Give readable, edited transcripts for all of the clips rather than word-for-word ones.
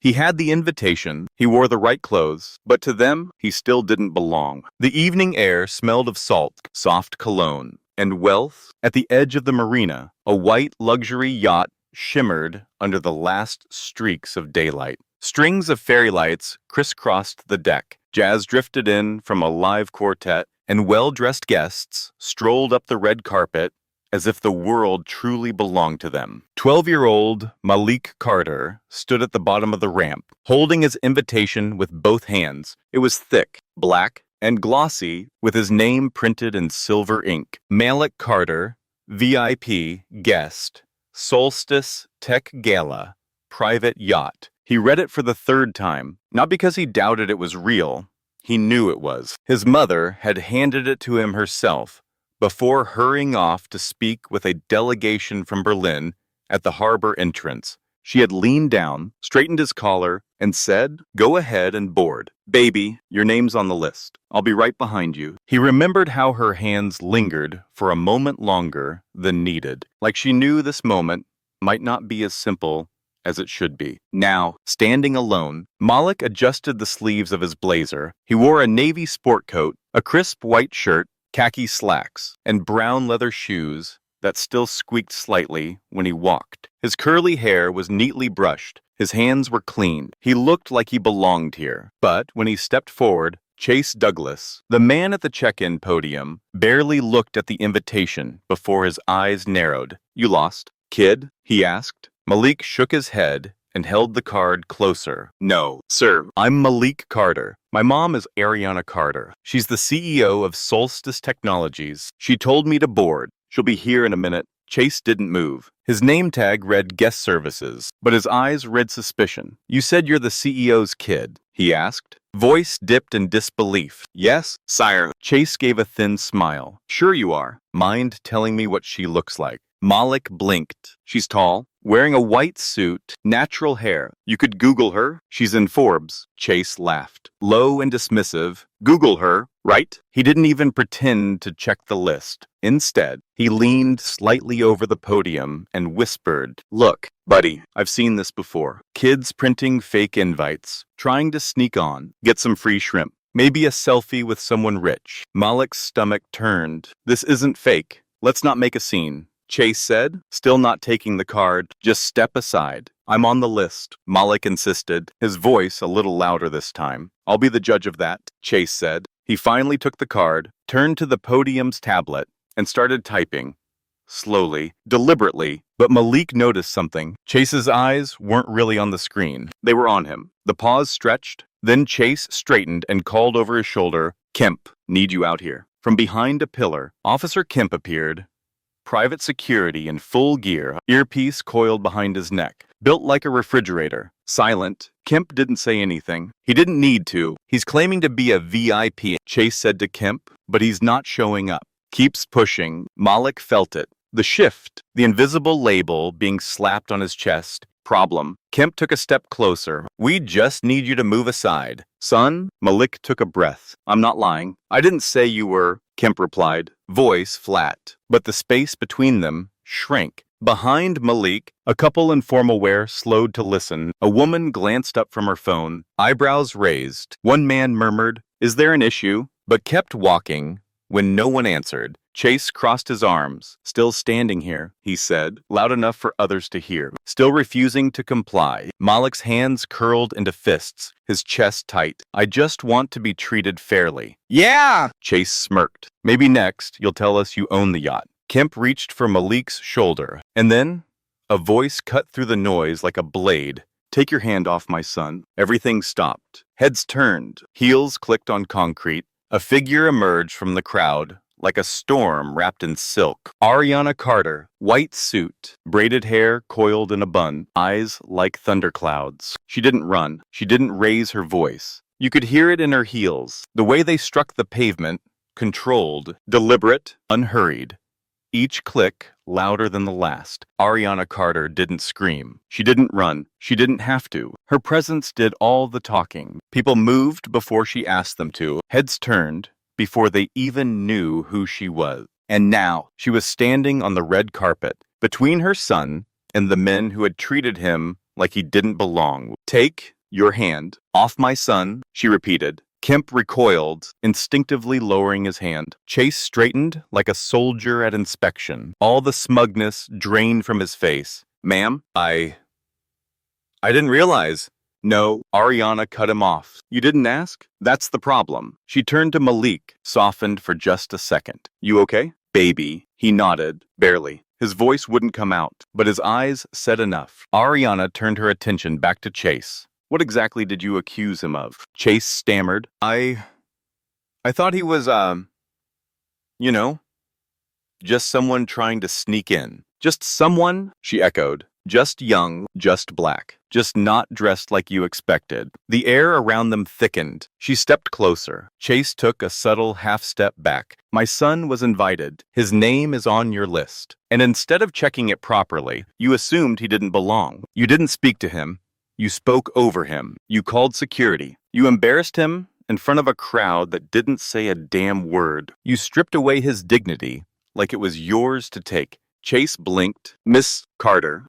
He had the invitation, he wore the right clothes, but to them, he still didn't belong. The evening air smelled of salt, soft cologne, and wealth. At the edge of the marina, a white luxury yacht shimmered under the last streaks of daylight. Strings of fairy lights crisscrossed the deck. Jazz drifted in from a live quartet, and well-dressed guests strolled up the red carpet as if the world truly belonged to them. 12-year-old Malik Carter stood at the bottom of the ramp, holding his invitation with both hands. It was thick, black, and glossy, with his name printed in silver ink. Malik Carter, VIP, guest, Solstice Tech Gala, private yacht. He read it for the third time, not because he doubted it was real. He knew it was. His mother had handed it to him herself, before hurrying off to speak with a delegation from Berlin at the harbor entrance. She had leaned down, straightened his collar, and said, "Go ahead and board. Baby, your name's on the list. I'll be right behind you." He remembered how her hands lingered for a moment longer than needed, like she knew this moment might not be as simple as it should be. Now, standing alone, Malik adjusted the sleeves of his blazer. He wore a navy sport coat, a crisp white shirt, khaki slacks, and brown leather shoes that still squeaked slightly when he walked. His curly hair was neatly brushed. His hands were clean. He looked like he belonged here. But when he stepped forward, Chase Douglas, the man at the check-in podium, barely looked at the invitation before his eyes narrowed. "You lost, kid?" he asked. Malik shook his head and held the card closer. "No, sir. I'm Malik Carter. My mom is Ariana Carter. She's the CEO of Solstice Technologies. She told me to board. She'll be here in a minute." Chase didn't move. His name tag read guest services, but his eyes read suspicion. "You said you're the CEO's kid?" he asked. Voice dipped in disbelief. "Yes, sire." Chase gave a thin smile. "Sure you are. Mind telling me what she looks like?" Malik blinked. "She's tall, wearing a white suit, natural hair. You could Google her. She's in Forbes." Chase laughed. Low and dismissive. "Google her, right?" He didn't even pretend to check the list. Instead, he leaned slightly over the podium and whispered, "Look, buddy, I've seen this before. Kids printing fake invites, trying to sneak on, get some free shrimp, maybe a selfie with someone rich." Malik's stomach turned. "This isn't fake. Let's not make a scene," Chase said, still not taking the card. "Just step aside. I'm on the list," Malik insisted, his voice a little louder this time. "I'll be the judge of that," Chase said. He finally took the card, turned to the podium's tablet, and started typing. Slowly, deliberately, but Malik noticed something. Chase's eyes weren't really on the screen. They were on him. The pause stretched. Then Chase straightened and called over his shoulder, "Kemp, need you out here." From behind a pillar, Officer Kemp appeared. Private security in full gear, earpiece coiled behind his neck. Built like a refrigerator. Silent, Kemp didn't say anything. He didn't need to. "He's claiming to be a VIP," Chase said to Kemp, "but he's not showing up. Keeps pushing." Malik felt it. The shift, the invisible label being slapped on his chest. "Problem." Kemp took a step closer. "We just need you to move aside." "Son?" Malik took a breath. "I'm not lying. I didn't say you were," Kemp replied, voice flat. But the space between them shrank. Behind Malik, a couple in formal wear slowed to listen. A woman glanced up from her phone, eyebrows raised. One man murmured, "Is there an issue?" but kept walking. When no one answered, Chase crossed his arms. "Still standing here," he said, loud enough for others to hear. Still refusing to comply. Malik's hands curled into fists, his chest tight. "I just want to be treated fairly." "Yeah!" Chase smirked. "Maybe next you'll tell us you own the yacht." Kemp reached for Malik's shoulder, and then a voice cut through the noise like a blade. "Take your hand off my son." Everything stopped. Heads turned. Heels clicked on concrete. A figure emerged from the crowd, like a storm wrapped in silk. Ariana Carter, white suit, braided hair coiled in a bun, eyes like thunderclouds. She didn't run. She didn't raise her voice. You could hear it in her heels, the way they struck the pavement, controlled, deliberate, unhurried. Each click louder than the last. Ariana Carter didn't scream. She didn't run. She didn't have to. Her presence did all the talking. People moved before she asked them to. Heads turned before they even knew who she was. And now she was standing on the red carpet between her son and the men who had treated him like he didn't belong. Take your hand off my son, she repeated. Kemp recoiled, instinctively lowering his hand. Chase straightened like a soldier at inspection, all the smugness drained from his face. Ma'am, I didn't realize. No, Ariana cut him off. You didn't ask? That's the problem. She turned to Malik, softened for just a second. You okay? Baby. He nodded, barely. His voice wouldn't come out, but his eyes said enough. Ariana turned her attention back to Chase. What exactly did you accuse him of? Chase stammered. I thought he was, you know, just someone trying to sneak in. Just someone, she echoed. Just young, just black, just not dressed like you expected. The air around them thickened. She stepped closer. Chase took a subtle half-step back. My son was invited. His name is on your list. And instead of checking it properly, you assumed he didn't belong. You didn't speak to him. You spoke over him. You called security. You embarrassed him in front of a crowd that didn't say a damn word. You stripped away his dignity like it was yours to take. Chase blinked. Miss Carter.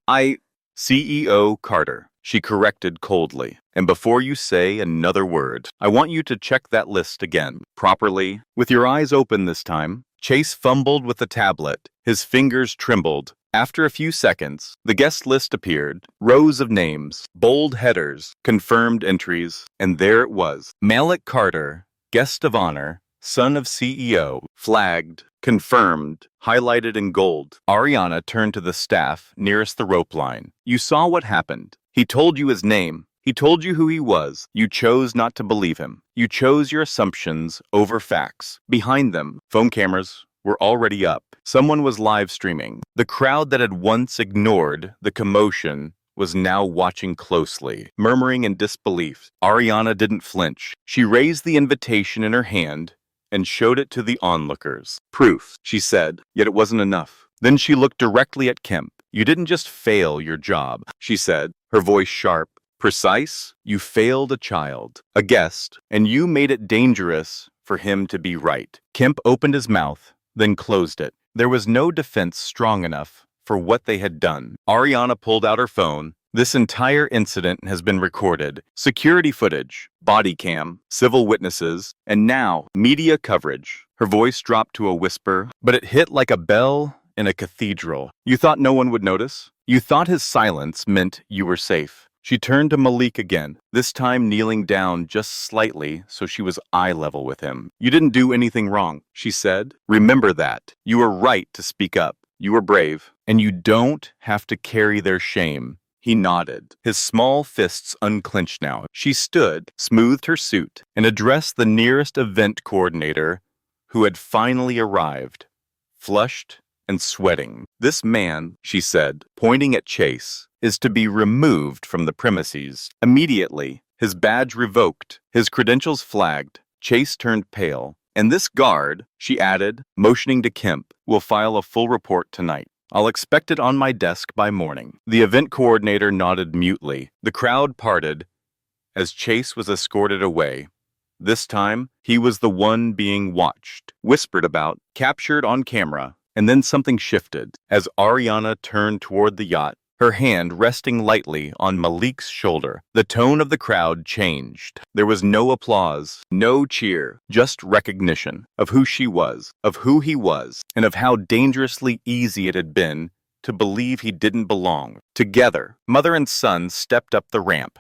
CEO Carter, she corrected coldly. And before you say another word, I want you to check that list again, properly, with your eyes open this time. Chase fumbled with the tablet. His fingers trembled. After a few seconds, the guest list appeared. Rows of names, bold headers, confirmed entries, and there it was. Malik Carter, guest of honor, son of CEO, flagged, confirmed, highlighted in gold. Ariana turned to the staff nearest the rope line. You saw what happened. He told you his name. He told you who he was. You chose not to believe him. You chose your assumptions over facts. Behind them, phone cameras were already up. Someone was live streaming. The crowd that had once ignored the commotion was now watching closely, murmuring in disbelief. Ariana didn't flinch. She raised the invitation in her hand and showed it to the onlookers. Proof, she said, yet it wasn't enough. Then she looked directly at Kemp. You didn't just fail your job, she said, her voice sharp, precise. You failed a child, a guest, and you made it dangerous for him to be right. Kemp opened his mouth, then closed it. There was no defense strong enough for what they had done. Ariana pulled out her phone. This entire incident has been recorded. Security footage, body cam, civil witnesses, and now media coverage. Her voice dropped to a whisper, but it hit like a bell in a cathedral. You thought no one would notice? You thought his silence meant you were safe. She turned to Malik again, this time kneeling down just slightly so she was eye level with him. You didn't do anything wrong, she said. Remember that. You were right to speak up. You were brave, and you don't have to carry their shame. He nodded, his small fists unclenched now. She stood, smoothed her suit, and addressed the nearest event coordinator who had finally arrived, flushed and sweating. This man, she said, pointing at Chase, is to be removed from the premises. Immediately, his badge revoked, his credentials flagged. Chase turned pale. And this guard, she added, motioning to Kemp, will file a full report tonight. I'll expect it on my desk by morning. The event coordinator nodded mutely. The crowd parted as Chase was escorted away. This time, he was the one being watched, whispered about, captured on camera, and then something shifted. As Ariana turned toward the yacht, her hand resting lightly on Malik's shoulder, the tone of the crowd changed. There was no applause, no cheer, just recognition of who she was, of who he was, and of how dangerously easy it had been to believe he didn't belong. Together, mother and son stepped up the ramp,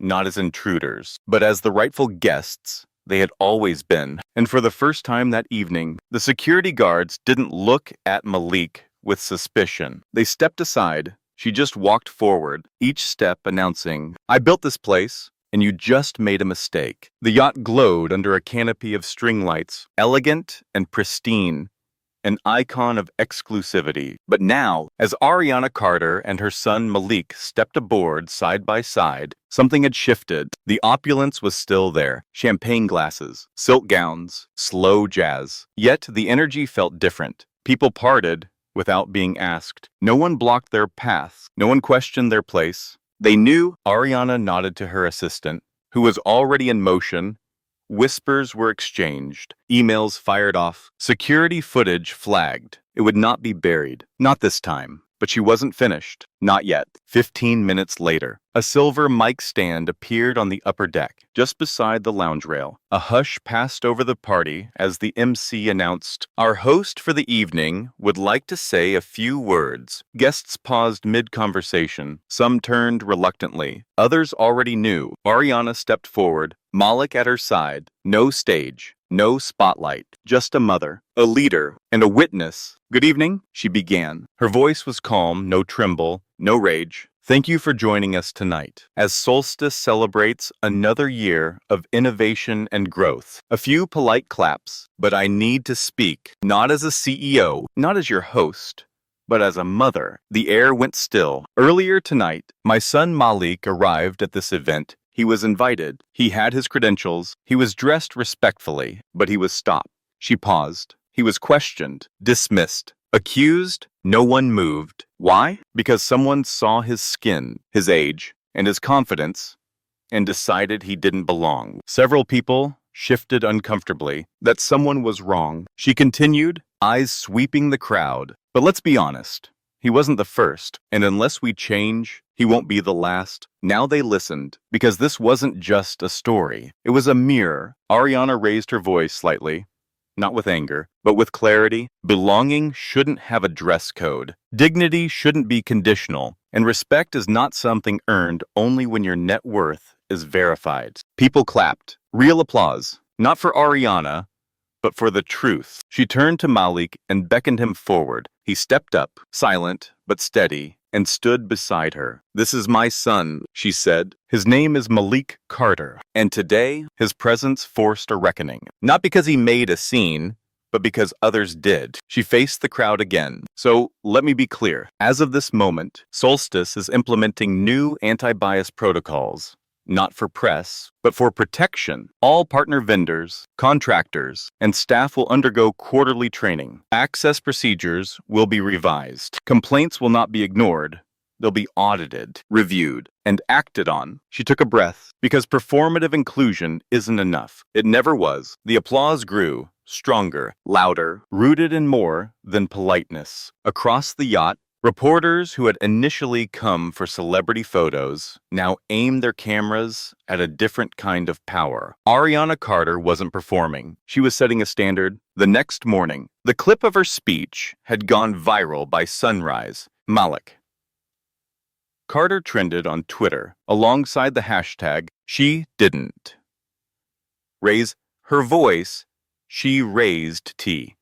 not as intruders, but as the rightful guests they had always been. And for the first time that evening, the security guards didn't look at Malik with suspicion. They stepped aside. She just walked forward, each step announcing, I built this place, and you just made a mistake. The yacht glowed under a canopy of string lights, elegant and pristine, an icon of exclusivity. But now, as Ariana Carter and her son Malik stepped aboard side by side, something had shifted. The opulence was still there. Champagne glasses, silk gowns, slow jazz. Yet the energy felt different. People parted without being asked. No one blocked their paths. No one questioned their place. They knew. Ariana nodded to her assistant, who was already in motion. Whispers were exchanged. Emails fired off. Security footage flagged. It would not be buried. Not this time. But she wasn't finished. Not yet. 15 minutes later, a silver mic stand appeared on the upper deck, just beside the lounge rail. A hush passed over the party as the MC announced, "Our host for the evening would like to say a few words." Guests paused mid-conversation. Some turned reluctantly. Others already knew. Ariana stepped forward, Malik at her side. No stage. No spotlight, just a mother, a leader, and a witness. "Good evening," she began. Her voice was calm, no tremble, no rage. "Thank you for joining us tonight, as Solstice celebrates another year of innovation and growth." A few polite claps, but I need to speak, not as a CEO, not as your host, but as a mother. The air went still. Earlier tonight, my son Malik arrived at this event. He was invited. He had his credentials. He was dressed respectfully, but he was stopped. She paused. He was questioned, dismissed, accused. No one moved. Why? Because someone saw his skin, his age, and his confidence, and decided he didn't belong. Several people shifted uncomfortably. That someone was wrong. She continued, eyes sweeping the crowd. But let's be honest. He wasn't the first, and unless we change, he won't be the last. Now they listened, because this wasn't just a story. It was a mirror. Ariana raised her voice slightly, not with anger, but with clarity. Belonging shouldn't have a dress code. Dignity shouldn't be conditional, and respect is not something earned only when your net worth is verified. People clapped. Real applause. Not for Ariana, but for the truth. She turned to Malik and beckoned him forward. He stepped up, silent but steady, and stood beside her. "This is my son," she said. "His name is Malik Carter, and today his presence forced a reckoning. Not because he made a scene, but because others did." She faced the crowd again. "So let me be clear. As of this moment, Solstice is implementing new anti-bias protocols. Not for press, but for protection. All partner vendors, contractors, and staff will undergo quarterly training. Access procedures will be revised. Complaints will not be ignored. They'll be audited, reviewed, and acted on." She took a breath, because performative inclusion isn't enough. It never was. The applause grew, stronger, louder, rooted in more than politeness. Across the yacht, reporters who had initially come for celebrity photos now aimed their cameras at a different kind of power. Ariana Carter wasn't performing. She was setting a standard. The next morning, the clip of her speech had gone viral by sunrise. Malik Carter trended on Twitter alongside the hashtag "She Didn't Raise Her Voice, She Raised T."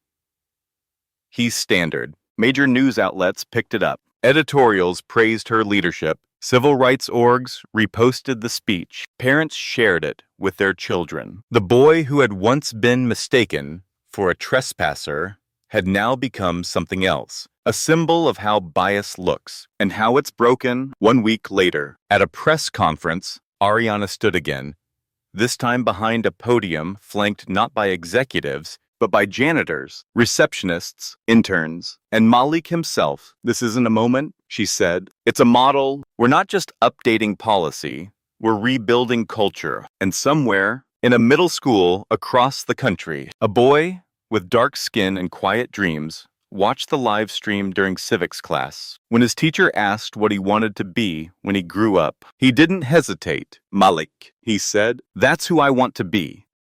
He's standard. Major news outlets picked it up. Editorials praised her leadership. Civil rights orgs reposted the speech. Parents shared it with their children. The boy who had once been mistaken for a trespasser had now become something else, a symbol of how bias looks and how it's broken. 1 week later, at a press conference, Ariana stood again, this time behind a podium flanked not by executives, but by janitors, receptionists, interns, and Malik himself. "This isn't a moment," she said. "It's a model. We're not just updating policy. We're rebuilding culture." And somewhere, in a middle school across the country, a boy with dark skin and quiet dreams watched the live stream during civics class. When his teacher asked what he wanted to be when he grew up, he didn't hesitate. "Malik," he said, "that's who I want to be."